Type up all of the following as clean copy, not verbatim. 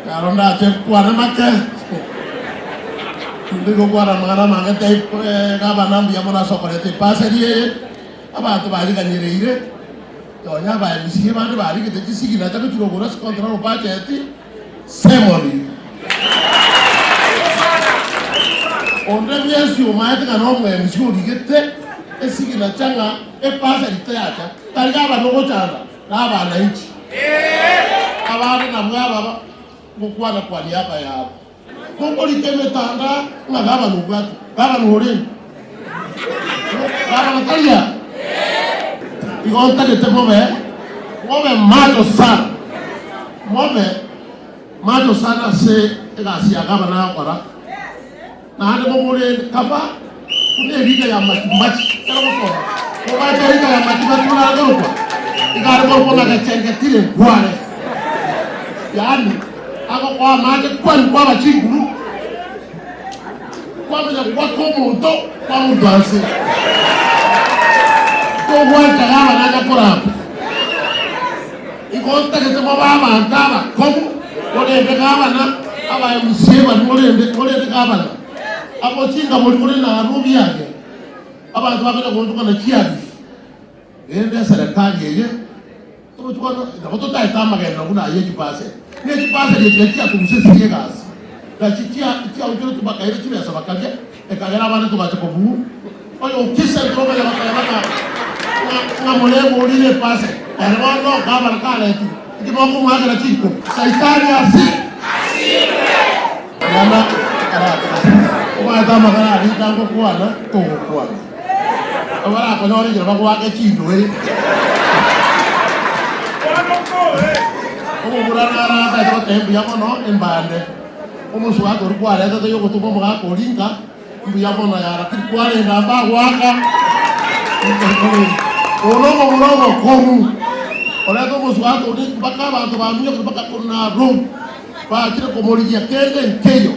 Karena kuana make. Ndigo kuana mangana mangete kaba nambi ya mona sokorete pase die. Abantu bari kanyireire. Tonya ba misiye bantu bari kete kisigi na taku chiro gora kontrol budget semoni. Onde myesi umaete kana omwe misiyo ligete esigi na changa pase liteacha. Tarigaba noko changa na bananchi. Abana na mwaba mukwana kwa niaba yabo. Kongo liteme tanga ngaba nubatu. Baba nuhoreni. Baba natalia. Igonta de mobe macho sana. Mobe macho sana se egasi agaba na kwara. Na hande momore kapa kune rika ya mati. Kala mko. Ko ba rika ya mati na ngoro. Igare ko na kachenge tire kware. Yani ako kwa maje kwa bachinguru. Kwa mja kwa komoto kwa mdanse. Kuwanta kama naja kurapu. Ikonta kete mababa antaba komu. Kole kama na aba msema kole kama na. Apo chinga muli na arubi yake. Aba tubapenda kuondoka na kiasi. Ende serikali yeye. Tumetukana na watoto taitama kaenda kuna yeye pase. Yeye pase yetia kumsisikie kazi. Na chikia ujue tubaka ile chini ya sabakaje. Ekagera bana tubache kubu. Oyo ukisa ndogo ya makaya na mulemo ulile pase. Erwono kama kale tu. Kibomu mwaga na chiko. Saitani asiwe. Yana kwa dama kana litango kwa na to kwa. Awara ko nyori jira kwa ke chindo Omo burana ra ta tempo ya mono embande. Omo suwa ko kwa ra ta yo ko tumo ga ko linka. Mbu ya mono ya ra kwa le na ba waka. Olomo komu. Ola ko musuwa ko ni baka ba to ba mi ko baka ko na ro. Ba kire ko mori ya kende keyo.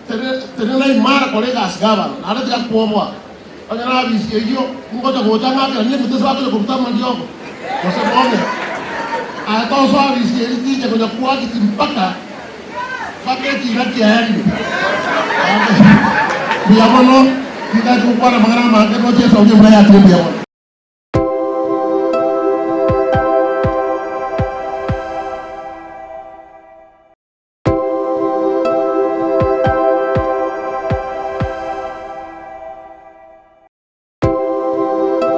Tene lai mara kolega asgaba. Ara dia ko mo. Ana bisi yo ngoto ko tanga ka ni mutesa ko ko tama ndio. Kwa sababu atoa swali bisi je kwa kwa kitimpaka. Paketi raki yani. Biya mono kita ko para mangana mangke ko je sauje mraya tu biya mono.